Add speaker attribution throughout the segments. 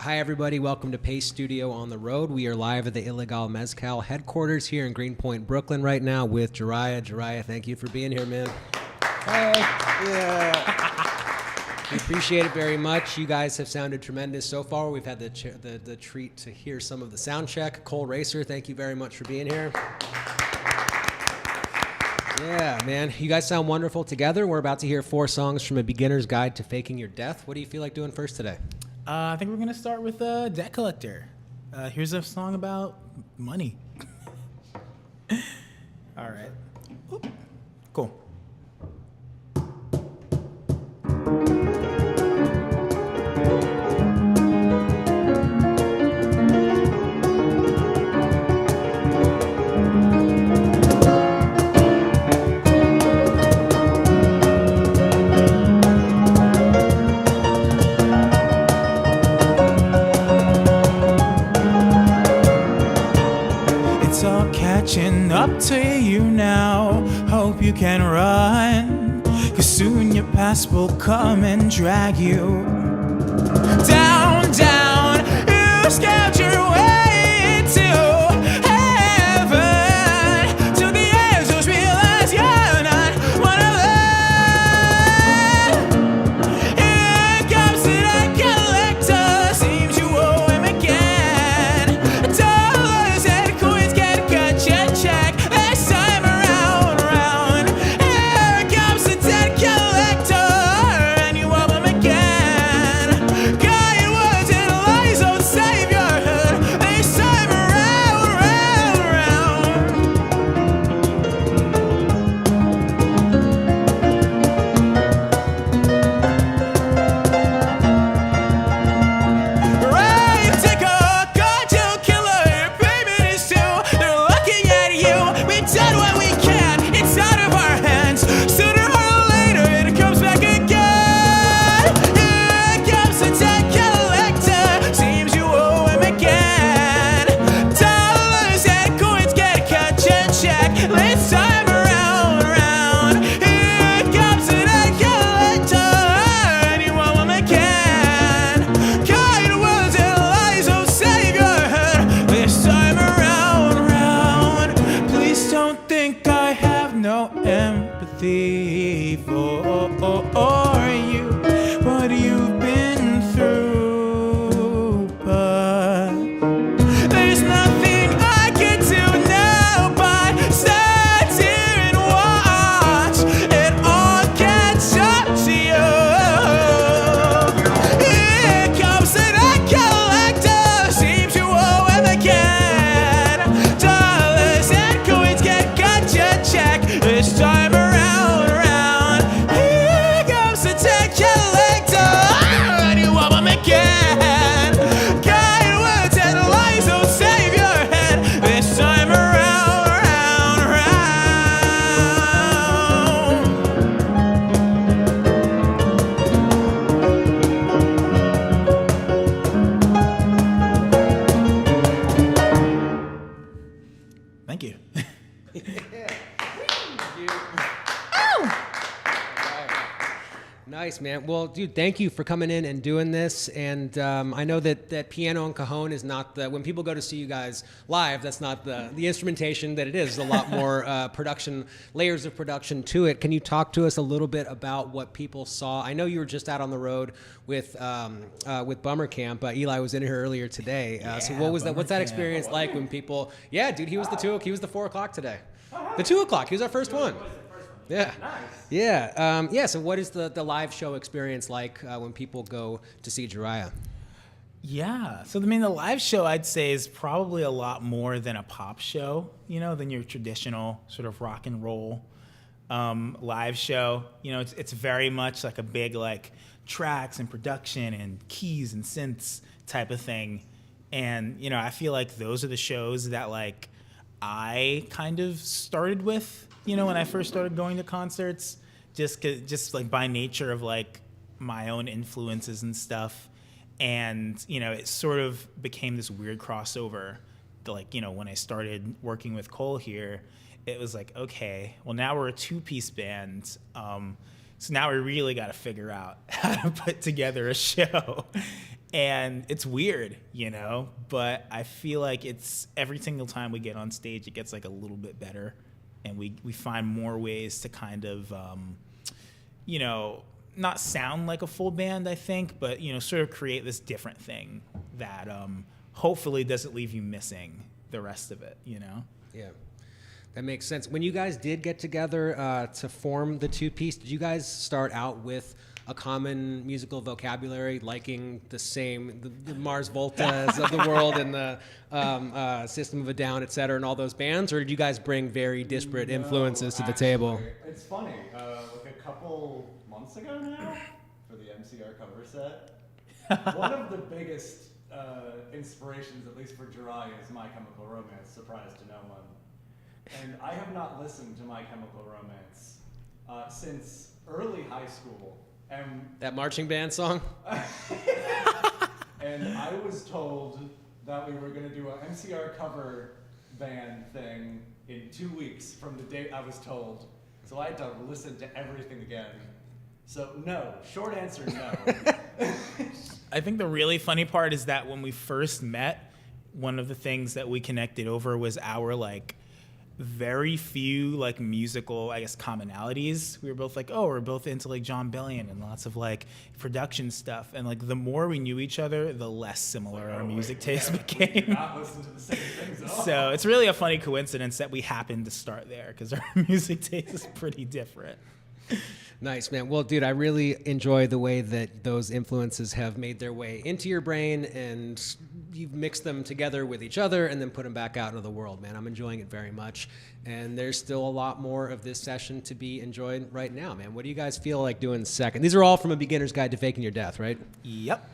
Speaker 1: Hi, everybody. Welcome to Pace Studio on the Road. We are live at the Ilegal Mezcal headquarters here in Greenpoint, Brooklyn right now with Jhariah. Jhariah, thank you for being here, man.
Speaker 2: Hey. Yeah.
Speaker 1: We appreciate it very much. You guys have sounded tremendous so far. We've had the treat to hear some of the sound check. Cole Racer, thank you very much for being here. Yeah, man. You guys sound wonderful together. We're about to hear 4 songs from A Beginner's Guide to Faking Your Death. What do you feel like doing first today?
Speaker 2: I think we're going to start with Debt Collector. Here's a song about money. All right. Oop. Cool. Catching up to you now, hope you can run, 'cause soon your past will come and drag you down, down. You scout your way into heaven, till the angels realize you're not one of them. Here comes the debt collector, seems you owe him again. Dollars and coins can cut your check this time around, round. Here comes the debt collector, and you owe him again. Kind words and lies don't save your head this time around, round, round. Right, take a cartel killer, your payment is due. They're looking at you. We've done what we can. It's out of our hands. Sooner or later, it comes back again. Here comes the debt collector. Seems you owe him again. Dollars and coins get cut your check this time around, round. Here comes the debt collector, and you owe him again. Kind words and lies don't save your head this time around, round. Please don't think I have no empathy for you, what you've been through, but there's nothing I can do now but stand here and watch it all catch up to you. Here comes the debt collector, seems you owe him again. Dollars and coins can cut your check this time around, round. Here comes the debt collector, and you owe him again. Kind words and lies don't save your head this time around, round, round. Thank you.
Speaker 1: Nice, man. Well, dude, thank you for coming in and doing this. And I know that piano and cajon is not the, when people go to see you guys live, that's not the instrumentation that it is. There's a lot more production, layers of production to it. Can you talk to us a little bit about what people saw? I know you were just out on the road with Bummer Camp. Eli was in here earlier today. So what was that? What's that experience like when people? Yeah, dude, he was the 4 o'clock today. The 2 o'clock. He was our first one. Yeah.
Speaker 2: Nice.
Speaker 1: Yeah. So what is the live show experience like when people go to see Jhariah?
Speaker 2: Yeah. So, I mean, the live show, I'd say, is probably a lot more than a pop show, than your traditional sort of rock and roll live show. It's very much like a big, like, tracks and production and keys and synths type of thing. And, I feel like those are the shows that, like, I kind of started with, when I first started going to concerts, just like by nature of like my own influences and stuff. And, it sort of became this weird crossover. Like, when I started working with Cole here, it was like, okay, well, now we're a 2-piece band. So now we really got to figure out how to put together a show.
Speaker 3: And it's weird, but I feel like it's every single time we get on stage, it gets like a little bit better. And we find more ways to kind of, not sound like a full band, I think, but, sort of create this different thing that hopefully doesn't leave you missing the rest of it,
Speaker 1: Yeah, that makes sense. When you guys did get together to form the two-piece, did you guys start out with a common musical vocabulary, liking the Mars Voltas of the world and the System of a Down, et cetera, and all those bands? Or did you guys bring very disparate influences to the table?
Speaker 4: It's funny. Like a couple months ago now, for the MCR cover set, one of the biggest inspirations, at least for Jhariah, is My Chemical Romance, surprise to no one. And I have not listened to My Chemical Romance since early high school.
Speaker 1: That marching band song?
Speaker 4: And I was told that we were going to do an MCR cover band thing in 2 weeks from the date I was told. So I had to listen to everything again. So no, short answer, no.
Speaker 3: I think the really funny part is that when we first met, one of the things that we connected over was our very few musical, I guess, commonalities. We were both we're both into John Bellion and lots of production stuff. And the more we knew each other, the less similar our music tastes became.
Speaker 4: We did not listen to the same things at all.
Speaker 3: So it's really a funny coincidence that we happened to start there because our music taste is pretty different.
Speaker 1: Nice, man. Well, dude, I really enjoy the way that those influences have made their way into your brain and you've mixed them together with each other and then put them back out into the world, man. I'm enjoying it very much. And there's still a lot more of this session to be enjoyed right now, man. What do you guys feel like doing second? These are all from A Beginner's Guide to Faking Your Death, right?
Speaker 3: Yep.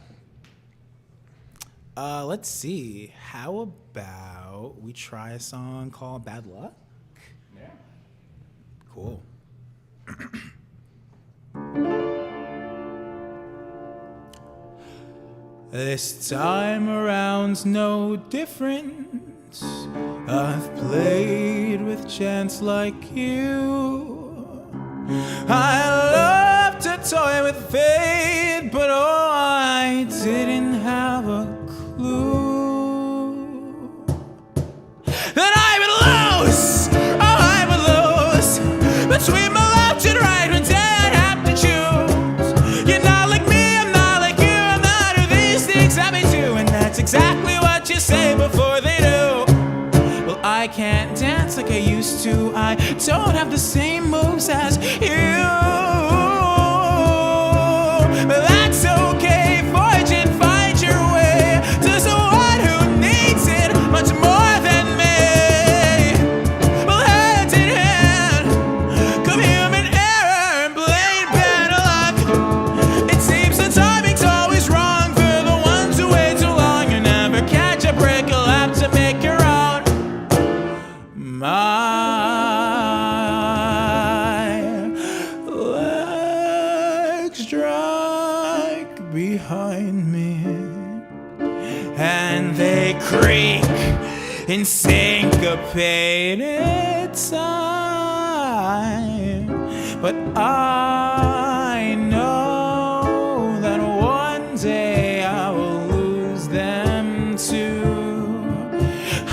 Speaker 3: Let's see. How about we try a song called Bad Luck?
Speaker 4: Yeah.
Speaker 3: Cool. This time around's no different. I've played with chance like you. I love to toy with fate, but oh, I didn't have a clue that I would lose. Oh, I would lose between my left and right one day I'd have to choose. You're not like me, I'm not like you, I'm not who these things have been to, and that's exactly what you say before they do. Well, I can't dance like I used to, I don't have the same moves as you, but that's okay, fortune find your way to someone who needs it much more than me. Well, hand in hand come human error and plain bad luck. It seems the timing's always wrong for the ones who wait too long. You never catch a break, you'll have to make your own. My legs drag behind me and they creak in syncopated time, but I know that one day I will lose them too.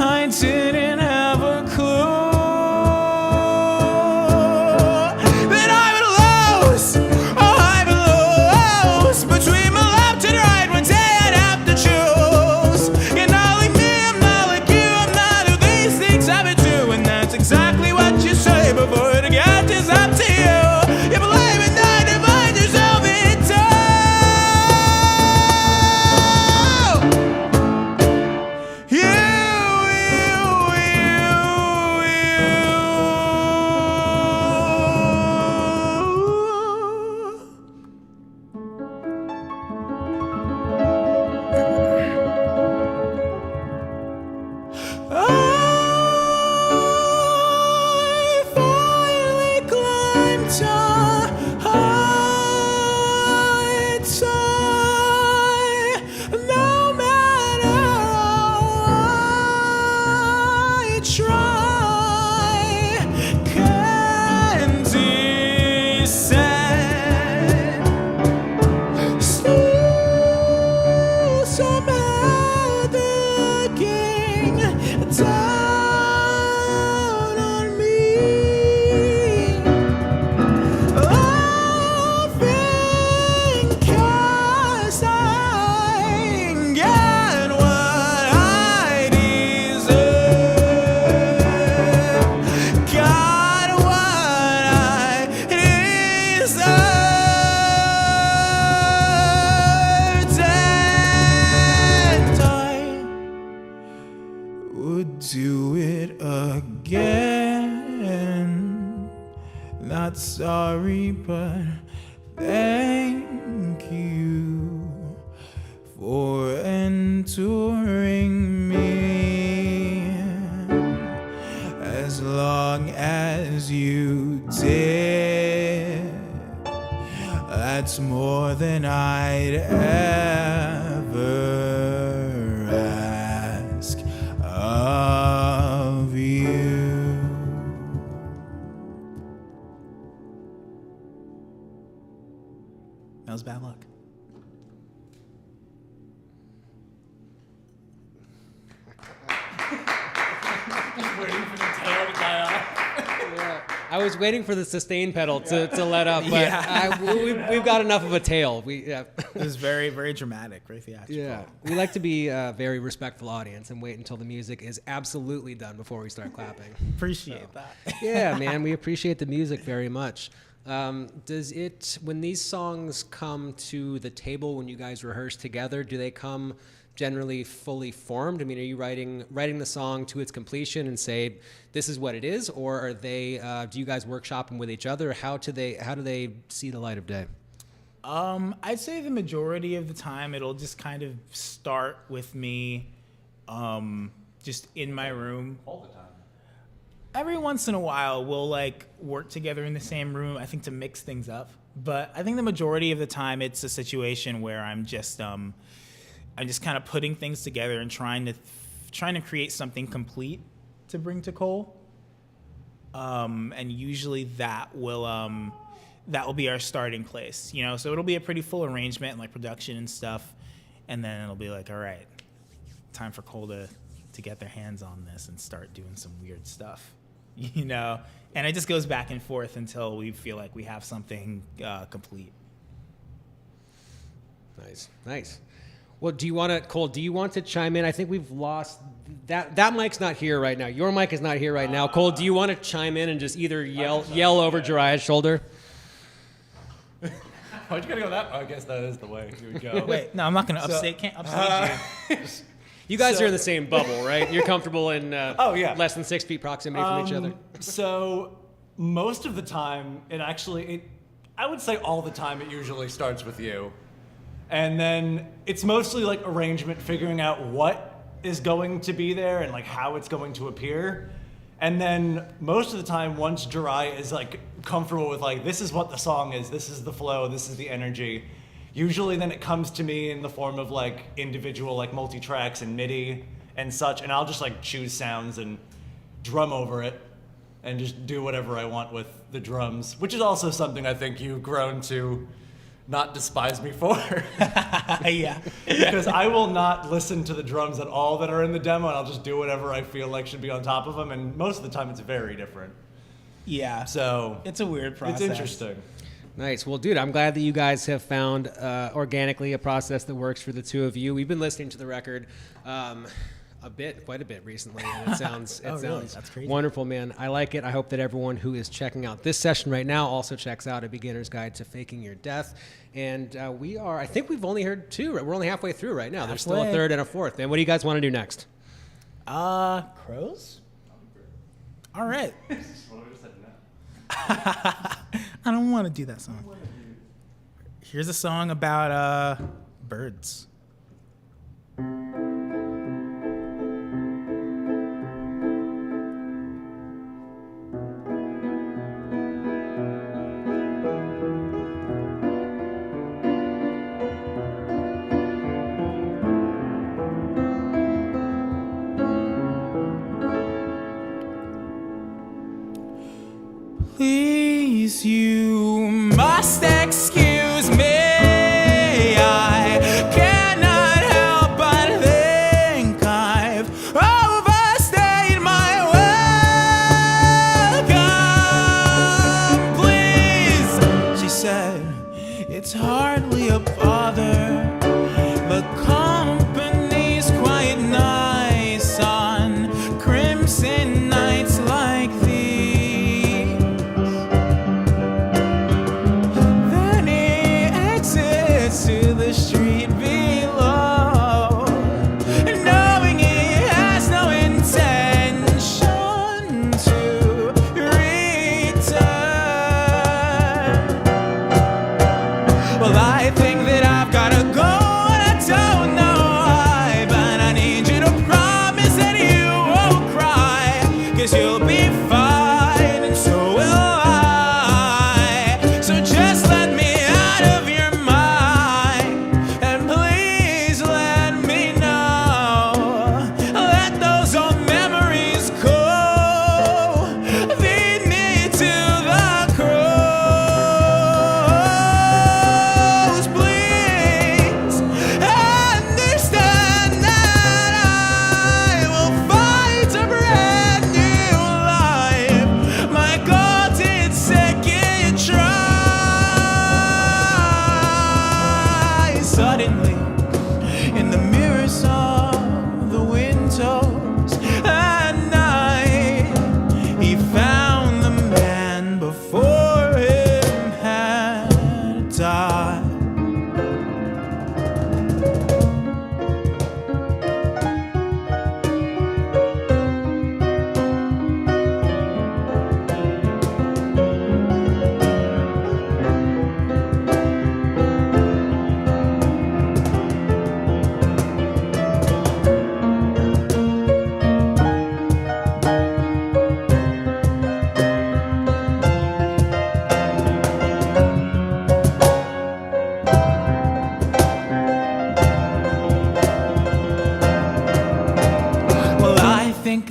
Speaker 3: I didn't have a clue that I would lose. Oh, I would lose between my left and right one day I'd have to choose. You're not like me, I'm not like you, I'm not who these things have been to, and that's exactly what you say before it gets up to you. You believe in get what I deserve. Got what I deserved. And I would do it again. Not sorry, but thank you for entering me. As long as you did, that's more than I'd ever ask of you. That was bad luck.
Speaker 4: Waiting for the tail to die off.
Speaker 1: I was waiting for the sustain pedal to let up, but
Speaker 3: Yeah.
Speaker 1: we've got enough of a tail.
Speaker 3: It was very, very dramatic, very theatrical.
Speaker 1: Yeah, we like to be a very respectful audience and wait until the music is absolutely done before we start clapping.
Speaker 3: Appreciate that.
Speaker 1: Yeah, man, we appreciate the music very much. Does it, when these songs come to the table when you guys rehearse together, do they come generally fully formed? I mean, are you writing the song to its completion and say this is what it is, or are they? Do you guys workshop them with each other? How do they see the light of day?
Speaker 3: I'd say the majority of the time it'll just kind of start with me, just in my room.
Speaker 4: All the time.
Speaker 3: Every once in a while, we'll like work together in the same room, I think, to mix things up. But I think the majority of the time, it's a situation where I'm just kind of putting things together and trying to create something complete to bring to Cole. And usually that will be our starting place, you know. So it'll be a pretty full arrangement and like production and stuff, and then it'll be like, all right, time for Cole to get their hands on this and start doing some weird stuff. You know, and it just goes back and forth until we feel like we have something complete.
Speaker 1: Nice. Well, Cole, do you want to chime in? I think we've lost that mic's not here right now. Your mic is not here right now. Cole, do you want to chime in and just either yell over Jhariah's shoulder?
Speaker 4: Why'd you gotta go that? I guess that is the way you would go.
Speaker 3: Wait, no, I'm not going to upstage you.
Speaker 1: You guys are in the same bubble, right? You're comfortable in less than 6 feet proximity from each other.
Speaker 4: So most of the time, I would say all the time, it usually starts with you. And then it's mostly like arrangement, figuring out what is going to be there and like how it's going to appear. And then most of the time, once Jhariah is like comfortable with like, this is what the song is, this is the flow, this is the energy, usually then it comes to me in the form of like individual like multi-tracks and MIDI and such, and I'll just like choose sounds and drum over it and just do whatever I want with the drums, which is also something I think you've grown to not despise me for.
Speaker 3: Yeah.
Speaker 4: Because I will not listen to the drums at all that are in the demo, and I'll just do whatever I feel like should be on top of them, and most of the time it's very different.
Speaker 3: Yeah.
Speaker 4: So
Speaker 3: it's a weird process.
Speaker 4: It's interesting.
Speaker 1: Nice. Well, dude, I'm glad that you guys have found organically a process that works for the two of you. We've been listening to the record quite a bit recently, and it sounds
Speaker 3: Really? That's crazy.
Speaker 1: wonderful, man. I like it. I hope that everyone who is checking out this session right now also checks out A Beginner's Guide to Faking Your Death. And I think we've only heard 2. We're only halfway through right now. There's still a 3rd and a 4th. Man, what do you guys want to do next?
Speaker 3: Crows? All right.
Speaker 4: What I just said no.
Speaker 3: I don't want to do that song. Here's a song about birds. Please, you must excuse me. I can't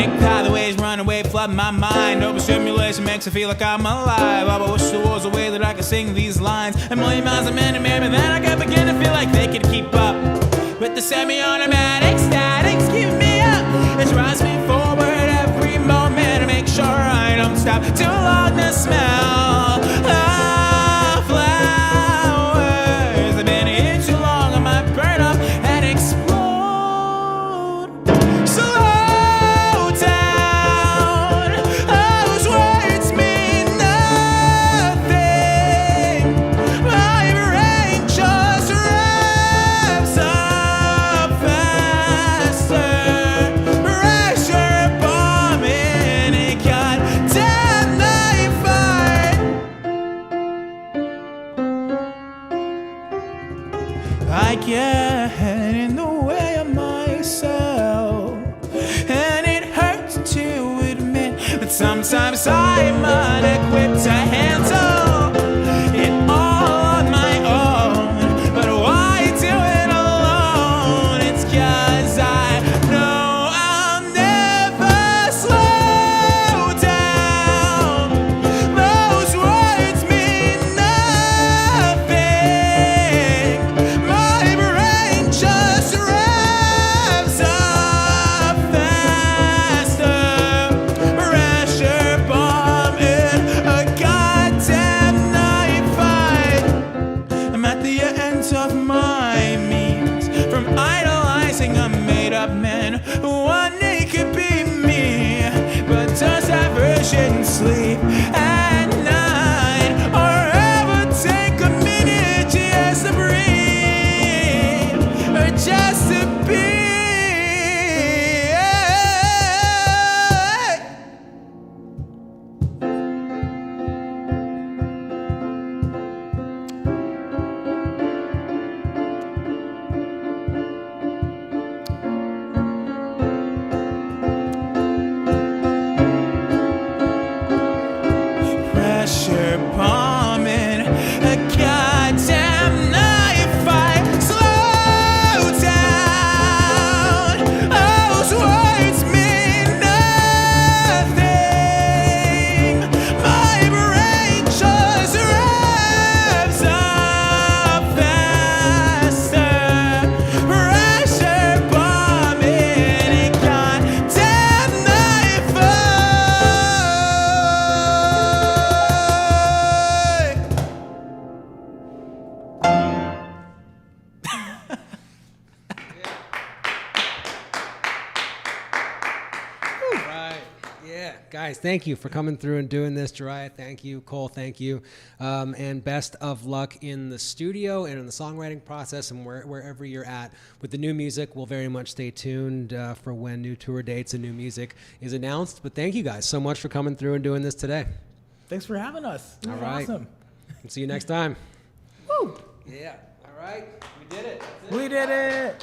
Speaker 3: Manic pathways run away, flood my mind. Overstimulation makes me feel like I'm alive. I wish there was a way that I could sing these lines a million miles a minute, maybe then I could begin to feel like they could keep up with the semi-automatic statics. Keep me up, it drives me forward every moment to make sure I don't stop too long to smell the flowers. I've been here too long, I might burn up and explode. Slow down, those words mean nothing. My brain just revs up faster. Pressure bombing, it goddamn knife fight. I get in the way of myself, and it hurts to admit that sometimes I'm unequipped to handle it all on my own. But why do it alone? It's 'cause I know I'll never slow down. Those words mean nothing. My brain just revs up faster. Pressure bombing, a goddamn knife fight. I'm at the end of my means from idolizing a made-up man who one day could be me, but does that version sleep at night or ever take a minute just to breathe or just to be? Pressure bombing, a goddamn knife fight. Slow down, those words mean nothing. My brain just revs up faster. Pressure bombing, a goddamn knife fight.
Speaker 1: Right. Yeah. Guys, thank you for coming through and doing this. Jhariah, thank you. Cole, thank you. And best of luck in the studio and in the songwriting process and wherever you're at. With the new music, we'll very much stay tuned for when new tour dates and new music is announced. But thank you guys so much for coming through and doing this today.
Speaker 3: Thanks for having us. It was
Speaker 1: All right.
Speaker 3: awesome.
Speaker 1: See you next time.
Speaker 3: Woo!
Speaker 1: Yeah. All right. We did it.
Speaker 3: We did it.